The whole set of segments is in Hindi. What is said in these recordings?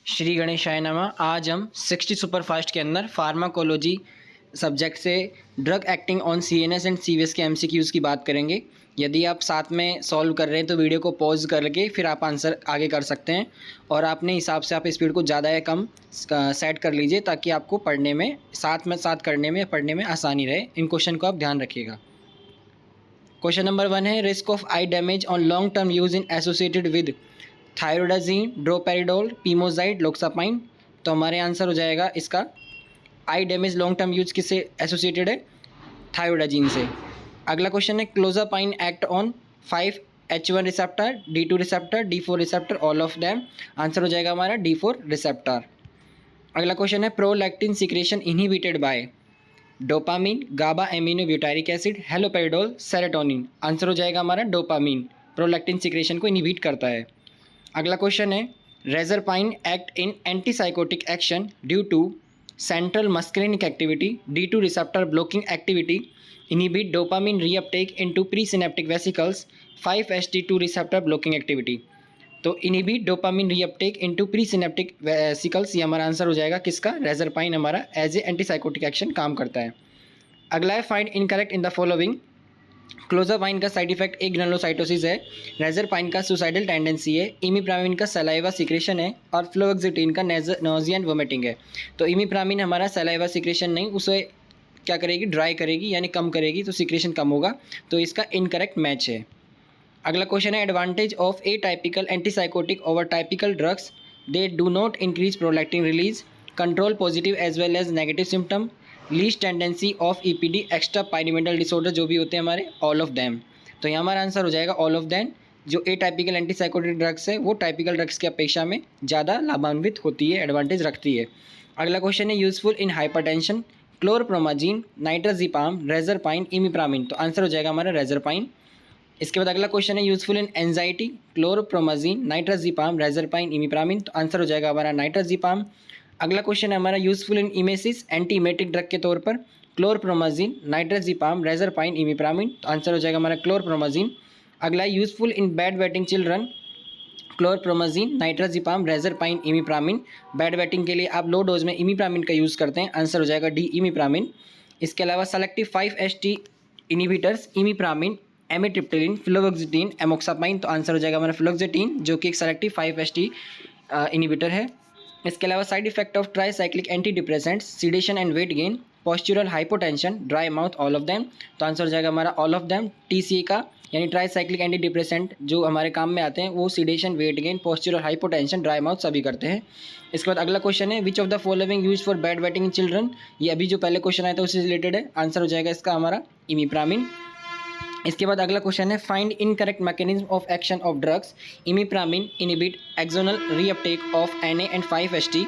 श्री गणेशाय नमः। आज हम 60 सुपरफास्ट के अंदर फार्माकोलॉजी सब्जेक्ट से drug acting on CNS and CVS के एमसीक्यूज़ की बात करेंगे। यदि आप साथ में सॉल्व कर रहे हैं तो वीडियो को पॉज करके फिर आप आंसर आगे कर सकते हैं और अपने हिसाब से आप स्पीड को ज़्यादा या कम सेट कर लीजिए ताकि आपको पढ़ने में साथ करने में पढ़ने में आसानी रहे। इन क्वेश्चन को आप ध्यान रखिएगा। क्वेश्चन नंबर 1 है, risk of eye damage on long term use in associated with thioridazine, droperidol, pimozide, loxapine. तो हमारे आंसर हो जाएगा इसका eye damage long term use किससे एसोसिएटेड है? थायरोडाजीन से। अगला क्वेश्चन है, clozapine act on 5H1 receptor, D2 receptor, D4 receptor, all of them. Answer हो जाएगा हमारा D4 रिसेप्टर। अगला क्वेश्चन है, prolactin secretion inhibited by dopamine, GABA amino butyric acid, haloperidol, serotonin. Answer हो जाएगा हमारा डोपामीन प्रोलैक्टिन सिक्रेशन को इनहिबिट करता है। अगला क्वेश्चन है, reserpine act in antipsychotic action due to central muscarinic activity, D2 receptor blocking activity, inhibit dopamine reuptake into presynaptic vesicles, 5HT2 receptor blocking activity. तो inhibit dopamine reuptake into presynaptic vesicles, ये हमारा आंसर हो जाएगा किसका? रेजरपाइन हमारा एज ए एंटीसाइकोटिक एक्शन काम करता है। अगला है, find incorrect in the following. Clozapine का साइड इफेक्ट एक ग्रेनुलोसाइटोसिस है, रेजरपाइन का सुसाइडल टेंडेंसी है, इमिप्रामिन का सलाइवा सिक्रेशन है और फ्लोक्सिटिन का नोजिया एंड वोमिटिंग है। तो इमिप्रामिन हमारा सलाइवा सिक्रेशन नहीं, उसे क्या करेगी? ड्राई करेगी यानी कम करेगी, तो सिक्रेशन कम होगा। तो इसका इनकरेक्ट मैच है। अगला क्वेश्चन है, advantage of atypical antipsychotic over typical drugs, they do not increase prolactin release, control positive as well as negative symptom, least tendency of EPD, extra pyramidal disorder, जो भी होते हैं हमारे, ऑल ऑफ दैम। तो यहाँ हमारा आंसर हो जाएगा ऑल ऑफ दैम। जो ए टाइपिकल एंटीसाइकोटिक ड्रग्स है वो टाइपिकल ड्रग्स की अपेक्षा में ज़्यादा लाभान्वित होती है, एडवांटेज रखती है। अगला क्वेश्चन है, useful in hypertension, chlorpromazine, nitrazepam, reserpine, imipramine. तो आंसर हो जाएगा हमारा रेजरपाइन। इसके बाद अगला क्वेश्चन है, useful in anxiety, chlorpromazine, nitrazepam, reserpine, imipramine. तो आंसर हो जाएगा हमारा नाइट्राजिपाम। अगला क्वेश्चन है हमारा, useful in emesis, anti emetic drug के तौर पर, क्लोरप्रोमाजीन, नाइट्राजिपाम, रेजरपाइन, इमिप्रामिन। तो आंसर हो जाएगा हमारा क्लोरप्रोमाजीन। अगला है, useful in bed wetting children, chlorpromazine, nitrazepam, reserpine, imipramine. Bed wetting के लिए आप लो डोज में इमिप्रामिन का यूज़ करते हैं, आंसर हो जाएगा डी, इमिप्रामिन। इसके अलावा सेलेक्टिव 5HT इनिबिटर्स, इमिप्रामिन, एमिट्रिप्टिलिन, फ्लोक्सिटिन, एमोक्सापाइन। तो आंसर हो जाएगा हमारा फ्लोक्सिटिन, जो कि एक सेलेक्टिव 5HT इनिबिटर है। इसके अलावा side effect of tricyclic anti depressants, sedation and weight gain, postural hypotension, dry mouth, all of them. तो आंसर हो जाएगा हमारा ऑल ऑफ देम। TCA का यानी ट्राईसाइक्लिक एंटी डिप्रेसेंट जो हमारे काम में आते हैं वो sedation, weight gain, postural hypotension, dry mouth सभी करते हैं। इसके बाद अगला क्वेश्चन है, विच of the following use for bed waiting in children. ये अभी जो पहले क्वेश्चन आया था उससे रिलेटेड है, आंसर हो जाएगा इसका हमारा इमिप्रामिन। इसके बाद अगला क्वेश्चन है, find incorrect mechanism of action of drugs, imipramine inhibit axonal reuptake of Na and 5HT,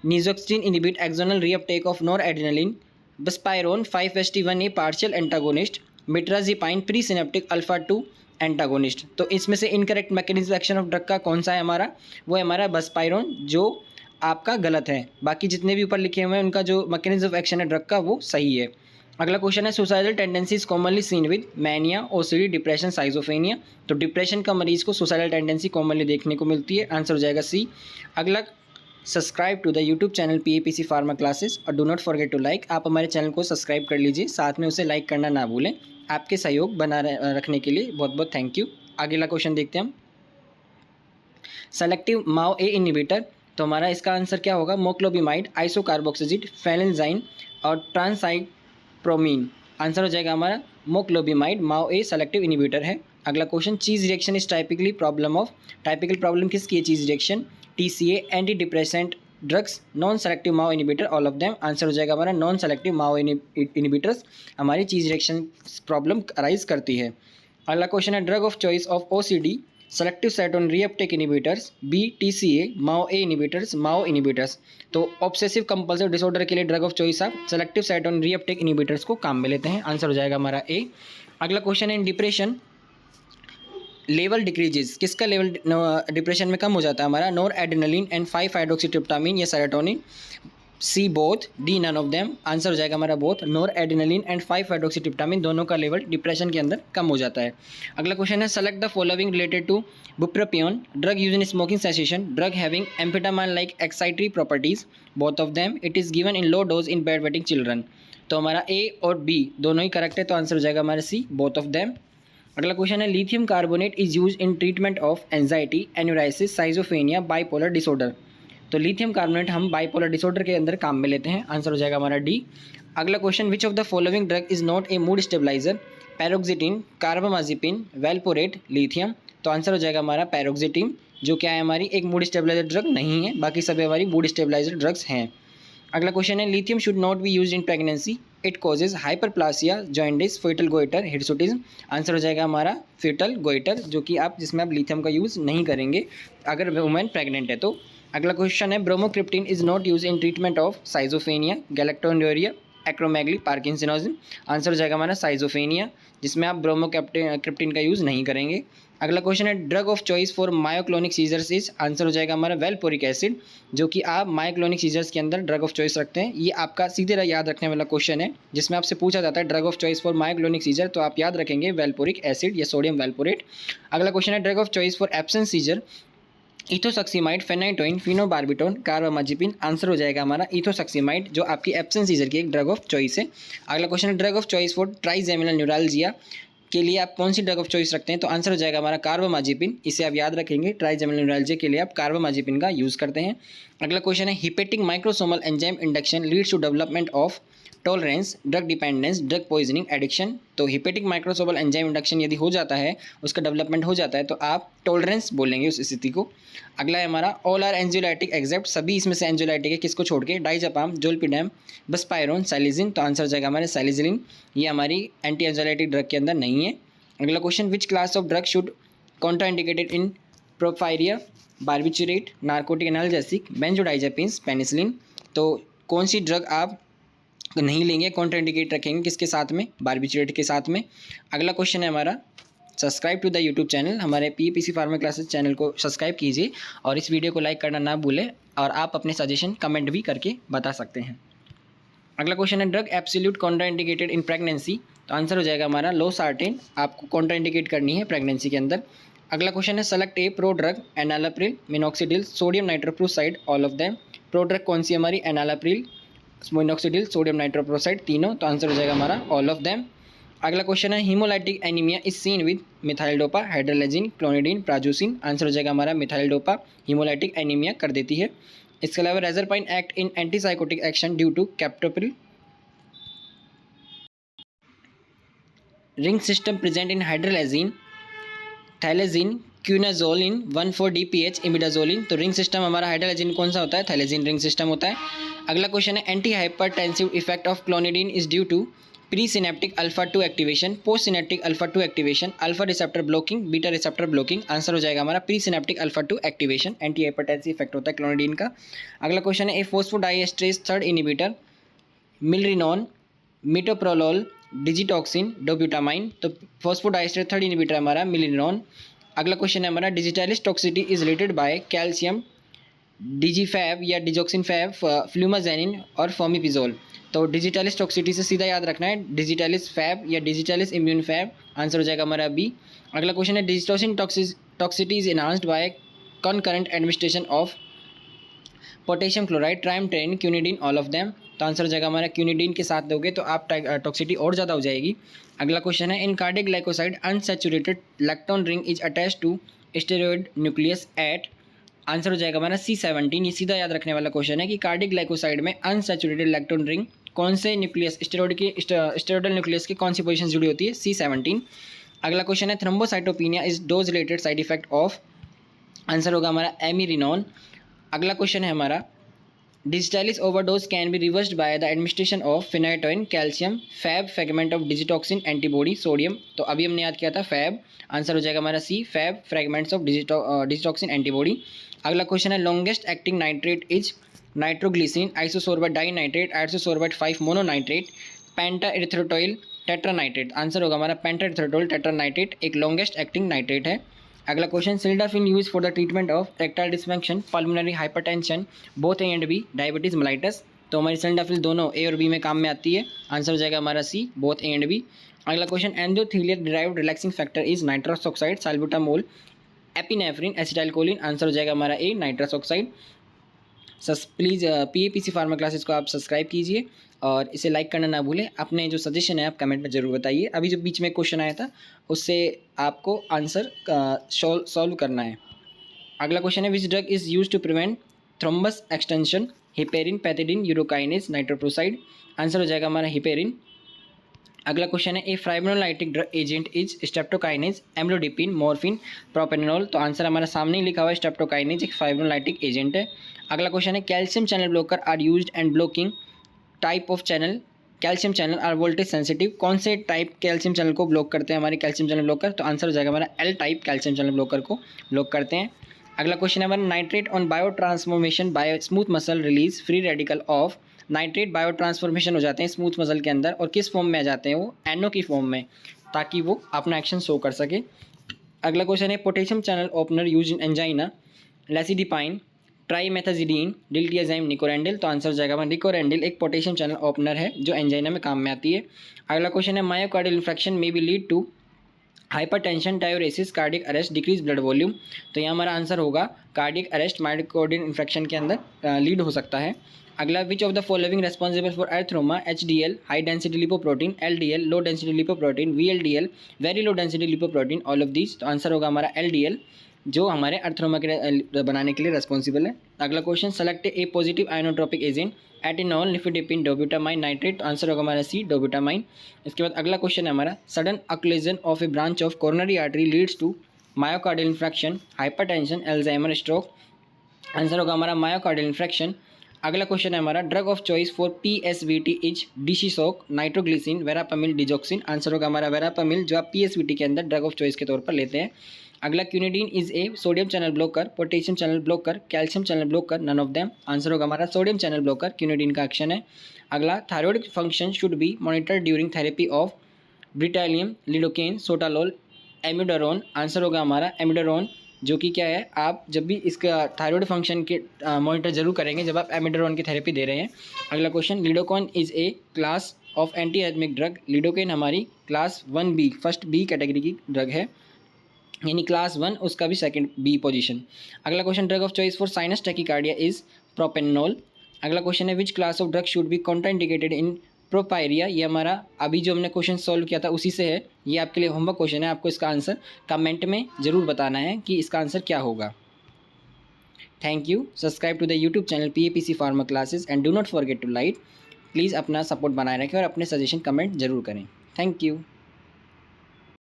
nisoxetine inhibit axonal reuptake of noradrenaline, buspirone 5HT1A partial antagonist, mirtazapine pre synaptic alpha 2 antagonist. तो इसमें से incorrect mechanism action of drug का कौन सा है हमारा? वो है हमारा बस्पायरोन, जो आपका गलत है। बाकी जितने भी ऊपर लिखे हुए हैं उनका जो मैकेनिज्म ऑफ एक्शन है ड्रग का वो सही है। अगला क्वेश्चन है, suicidal tendencies commonly seen with mania, OCD, depression, schizophrenia. तो डिप्रेशन का मरीज को सुसाइडल टेंडेंसी कॉमनली देखने को मिलती है, आंसर हो जाएगा सी। अगला, subscribe to the YouTube channel PAPC pharma classes और do not forget to like. आप हमारे चैनल को सब्सक्राइब कर लीजिए, साथ में उसे लाइक करना ना भूलें। आपके सहयोग बना रखने के लिए बहुत बहुत थैंक यू। अगला क्वेश्चन देखते हैं हम, सेलेक्टिव MAO-A इनहिबिटर। तो हमारा इसका आंसर क्या होगा? मोक्लोबिमाइड, आइसोकार्बोक्सिजिड, फेलेंजाइन और ट्रांसाइप्रोमीन। आंसर हो जाएगा हमारा मोक्लोबिमाइड, MAO-A सेलेक्टिव इनहिबिटर है। अगला क्वेश्चन, चीज reaction is typically problem of. Typical problem किसकी है? चीज reaction. TCA anti depressant drugs, non selective MAO inhibitor, all of them. Answer हो जाएगा हमारा नॉन सेलेक्टिव MAO इनहिबिटर्स हमारी चीज रिएक्शन प्रॉब्लम अराइज करती है। अगला क्वेश्चन है, drug of choice of OCD, selective serotonin reuptake inhibitors, B TCA, MAO-A inhibitors, MAO inhibitors. तो ऑब्सेसिव कंपल्सिव डिसऑर्डर के लिए ड्रग ऑफ चॉइस आप सेलेक्टिव सेरोटोनिन रीअपटेक इनहिबिटर्स को काम में लेते हैं, आंसर हो जाएगा हमारा A। अगला क्वेश्चन है, इन डिप्रेशन लेवल डिक्रीजेज, किसका लेवल डिप्रेशन में कम हो जाता है हमारा? नॉरएड्रेनालिन एंड 5-हाइड्रोक्सीट्रिप्टामिन या serotonin. C both, D none of them, answer हो जाएगा हमारा both. Noradrenaline and five hydroxytryptamine दोनों का लेवल डिप्रेशन के अंदर कम हो जाता है। अगला क्वेश्चन है select the following related to bupropion, drug use in smoking cessation, drug having amphetamine like excitatory properties, both of them, it is given in low dose in bed wetting children. तो हमारा ए और बी दोनों ही करेक्ट है, तो आंसर हो जाएगा हमारा सी, बोथ ऑफ देम। अगला क्वेश्चन है lithium carbonate is use in treatment of anxiety, enuresis, schizophrenia, bipolar disorder. तो लिथियम कार्बोनेट हम बाइपोलर डिसऑर्डर के अंदर काम में लेते हैं, आंसर हो जाएगा हमारा डी। अगला question which of the following drug is not a mood stabiliser, paroxetine, carbamazepine, valproate, lithium. तो आंसर हो जाएगा हमारा पैरोक्सिटिन, जो क्या है हमारी एक मूड स्टेबलाइजर ड्रग नहीं है, बाकी सभी हमारी मूड स्टेबलाइजर ड्रग्स हैं। अगला क्वेश्चन है lithium should not be used in pregnancy, it causes hyperplasia, jaundice, fetal goitre, hirsutism. Answer हो जाएगा हमारा फेटल गोइटर, जो कि आप जिसमें आप लिथियम का यूज़ नहीं करेंगे अगर वुमेन प्रेग्नेंट है तो। अगला क्वेश्चन है bromocriptine is not use in treatment of schizophrenia, galactorrhoea, acromegaly, parkinsonism. Answer हो जाएगा हमारा साइजोफेनिया, जिसमें आप ब्रोमोक्रिप्टिन का यूज़ नहीं करेंगे। अगला क्वेश्चन है drug of choice for myoclonic seizures is, answer हो जाएगा हमारा वेल्पोरिक एसिड, जो कि आप मायोक्लोनिक सीजर्स के अंदर ड्रग ऑफ चॉइस रखते हैं। ये आपका सीधे याद रखने वाला क्वेश्चन है, जिसमें आपसे पूछा जाता है drug of choice for myoclonic seizure, तो आप याद रखेंगे वेल्पोरिक एसिड या सोडियम वेल्पोरेट। अगला क्वेश्चन है drug of choice for absence seizure, ethosuximide, phenytoin, phenobarbitone, carbamazepine. Answer हो जाएगा हमारा इथोसक्सीमाइड, जो आपकी एब्सेंस सीजर की एक ड्रग ऑफ चॉइस है। अगला क्वेश्चन है drug of choice for trigeminal neuralgia के लिए आप कौन सी ड्रग ऑफ चॉइस रखते हैं, तो आंसर हो जाएगा हमारा कार्बामाजिपिन, इसे आप याद रखेंगे, ट्राइजेमिनल न्यूरालजिया के लिए आप कार्बामाजिपिन का यूज़ करते हैं। अगला क्वेश्चन है hepatic microsomal enzyme induction leads to development of tolerance, drug dependence, drug poisoning, addiction. तो हिपेटिक माइक्रोसोमल एंजाइम इंडक्शन यदि हो जाता है, उसका डेवलपमेंट हो जाता है, तो आप टॉलरेंस बोलेंगे उस स्थिति को। अगला है हमारा ऑल आर एंजियोलाइटिक एक्सेप्ट, सभी इसमें से एंजियोलाइटिक है, किसको छोड़ के, डाइजापाम, जोल्पिडेम, बस्पायरोन, साइलिजिन। तो आंसर हो जाएगा हमारे साइलिजिन, ये हमारी एंटी एंजियोलाइटिक ड्रग के अंदर नहीं है। अगला question which class of drug should contraindicated in porphyria, barbiturate, narcotic analgesic, benzodiazepines, penicillin. तो कौन सी ड्रग आप नहीं लेंगे, कॉन्ट्राइंडिकेट रखेंगे किसके साथ में, बार्बिचुरेट के साथ में। अगला क्वेश्चन है हमारा subscribe to the YouTube channel, हमारे पीपीसी फार्मा क्लासेस चैनल को सब्सक्राइब कीजिए और इस वीडियो को लाइक करना ना भूलें, और आप अपने सजेशन कमेंट भी करके बता सकते हैं। अगला क्वेश्चन है drug absolute contraindicated in pregnancy, तो आंसर हो जाएगा हमारा लोसार्टेन, आपको कॉन्ट्राइंडिकेट करनी है प्रेगनेंसी के अंदर। अगला क्वेश्चन है select a pro drug, enalapril, minoxidil, sodium nitrochloride, all of them. Pro drug कौन सी हमारी, एनालाप्रिल, मिनॉक्सिडिल, सोडियम नाइट्रोक्लोराइड, तीनों, तो आंसर हो जाएगा हमारा ऑल ऑफ देम। अगला क्वेश्चन है haemolytic anaemia is seen with methyl dopa, hydralazine, clonidine, prazosin. Answer हो जाएगा हमारा मिथाइल डोपा हीमोलाइटिक एनीमिया कर देती है। इसके अलावा reserpine act in antipsychotic action due to captopril ring system present in hydralazine, phthalazine, quinazoline, 1,4-DPH, imidazoline. तो रिंग सिस्टम हमारा हाइड्रोलेजिन कौन सा होता है, थैलेजिन रिंग सिस्टम होता है। अगला क्वेश्चन है anti hypertensive effect of clonidine is due to pre synaptic alpha 2 activation, post synaptic alpha 2 activation, alpha receptor blocking, beta receptor blocking. Answer हो जाएगा हमारा pre synaptic alpha 2 activation, anti hypertensive effect होता है क्लोनिडीन का। अगला क्वेश्चन है ए फोस्फोडाइएस्ट्रेज 3rd इनिबिटर, मिलरिनॉन, मिटोप्रोलोल, डिजिटॉक्सिन, डोब्यूटामाइन। तो फोस्फोडाइएस्ट्रेज 3rd इनिबिटर हमारा मिलरिनॉन। अगला क्वेश्चन है हमारा digitalis toxicity is related by calcium, digifab या डिजोक्सिनफैब, फ्लूमाजेनिन और फॉर्मिपिजोल। तो डिजिटालिस टॉक्सिटी से सीधा याद रखना है, डिजिटालिस फैब या डिजिटालिस इम्यून फैब। आंसर हो जाएगा हमारा बी। अगला क्वेश्चन है digitoxin toxicity is enhanced by concurrent administration of potassium chloride, triamterene, quinidine, all of them. तो आंसर हो जाएगा हमारा क्यूनिडीन के साथ दोगे तो आप टॉक्सिटी और ज़्यादा हो जाएगी। अगला क्वेश्चन है in cardiac glycoside unsaturated lactone ring is attach to steroid nucleus at. Answer हो जाएगा हमारा C17। ये सीधा याद रखने वाला क्वेश्चन है कि कार्डिक ग्लाइकोसाइड में अनसैचुरेटेड लैक्टोन रिंग कौन से न्यूक्लियस, स्टेरॉइडल न्यूक्लियस की कौन सी पोजीशन जुड़ी होती है, C17। अगला क्वेश्चन है thrombocytopenia is dose related side effect of, answer होगा हमारा एमिरिनॉन। अगला क्वेश्चन है हमारा digitalis overdose can be reversed by the administration of phenytoin, calcium, fab, fragment of digitoxin, antibody, sodium. तो अभी हमने याद किया था फैब, आंसर हो जाएगा हमारा C, fab, fragments of digitoxin, antibody. अगला क्वेश्चन है longest acting nitrate is nitroglycerin, isosorbide dinitrate, isosorbide 5 mononitrate, penta erythritol tetranitrate. Answer होगा हमारा पेंटा इरिथ्रोटोइल टेट्रानाइट्रेट एक लॉन्गेस्ट एक्टिंग नाइट्रेट है। अगला question sildenafil use for the treatment of erectile dysfunction, pulmonary hypertension, both A and B, diabetes, mellitus. तो हमारी सिलिंडाफिल दोनों ए और बी में काम में आती है। आंसर हो जाएगा हमारा C, both A and B. अगला question, endothelial derived relaxing factor is nitrous oxide, salbutamol, epinephrine, acetylcholine. Answer हो जाएगा हमारा A, nitrous oxide. Please PAPC pharma classes को आप सब्सक्राइब कीजिए और इसे लाइक करना ना भूलें। अपने जो सजेशन है आप कमेंट में ज़रूर बताइए। अभी जो बीच में क्वेश्चन आया था उससे आपको आंसर सॉल्व करना है। अगला क्वेश्चन है, which drug is use to prevent thrombus extension, heparin, pethidine, urokinase, nitroprusside. Answer हो जाएगा हमारा हिपेरिन। अगला क्वेश्चन है, a fibrinolytic drug agent is streptokinase, amlodipine, morphine, propranolol. तो आंसर हमारा सामने ही लिखा हुआ है, स्ट्रेप्टोकाइनेज एक फाइब्रोलाइटिक एजेंट है। अगला क्वेश्चन है, calcium channel blocker are used and blocking type of channel, calcium channel are voltage sensitive. कौन से टाइप कैल्शियम चैनल को ब्लॉक करते हैं हमारे कैल्शियम चैनल ब्लॉकर? तो आंसर हो जाएगा हमारा L type calcium channel blocker को ब्लॉक करते हैं। अगला क्वेश्चन है, nitrate on biotransformation by smooth muscle release free radical of. Nitrate biotransformation हो जाते हैं स्मूथ मसल के अंदर और किस फॉर्म में आ जाते हैं वो? NO की फॉर्म में, ताकि वो अपना एक्शन शो कर सके। अगला क्वेश्चन है, potassium channel opener use in angina, lacidipine, trimetazidine, diltiazem, nicorandil. तो आंसर हो जाएगा हमारा निकोरेंडिल एक पोटेशियम चैनल ओपनर है जो एंजाइना में काम में आती है। अगला क्वेश्चन है, myocardial infection may be lead to hypertension, diuresis, cardiac arrest, decrease blood volume. तो यहाँ हमारा आंसर होगा कार्डियक अरेस्ट मायोकार्डियल इन्फेक्शन के अंदर लीड हो सकता है। अगला, which of the following responsible for atheroma, HDL high density lipoprotein, LDL low density lipoprotein, VLDL very low density lipoprotein, all of these. तो आंसर होगा हमारा LDL जो हमारे अर्थरोमा के बनाने के लिए रेस्पॉन्सिबल है। अगला question, select a positive inotropic agent, atenolol, nifedipine, dobutamine, nitrate. Answer होगा हमारा सी, डोब्यूटामाइन। इसके बाद अगला क्वेश्चन है हमारा, sudden occlusion of a branch of coronary artery leads to myocardial infarction, hypertension, Alzheimer, stroke. Answer होगा हमारा मायोकार्डियल इन्फ्रैक्शन। अगला क्वेश्चन है हमारा, drug of choice for PSVT is डिशीसोक, नाइट्रोग्लिसिन, वेरापामिल, डिजोक्सिन। आंसर होगा हमारा वेरापामिल जो आप PSVT के अंदर ड्रग ऑफ चॉइस के तौर पर लेते हैं। अगला, quinidine is a sodium channel blocker, potassium channel blocker, calcium channel blocker, none of them. Answer होगा हमारा सोडियम चैनल ब्लॉकर क्यूनिडीन का एक्शन है। अगला, thyroid function should be monitor during therapy of bretylium, lidocaine, sotalol, amiodarone. Answer होगा हमारा एमिडारोन जो कि क्या है, आप जब भी इसका थायरॉइड फंक्शन के मॉनिटर जरूर करेंगे जब आप एमिडारोन की थेरेपी दे रहे हैं। अगला question, lidocaine is a class of antiarrhythmic drug, lidocaine हमारी class 1B first B category की ड्रग है, यानी क्लास 1 उसका भी सेकंड B पोजीशन। अगला question, drug of choice for sinus tachycardia is propranolol. अगला क्वेश्चन है, which class of drug should be contraindicated in porphyria. ये हमारा अभी जो हमने क्वेश्चन सॉल्व किया था उसी से है, ये आपके लिए होमवर्क क्वेश्चन है, आपको इसका आंसर कमेंट में ज़रूर बताना है कि इसका आंसर क्या होगा। Thank you. Subscribe to the YouTube channel PAPC pharma classes and do not forget to like. Please अपना सपोर्ट बनाए रखें और अपने सजेशन कमेंट जरूर करें। Thank you.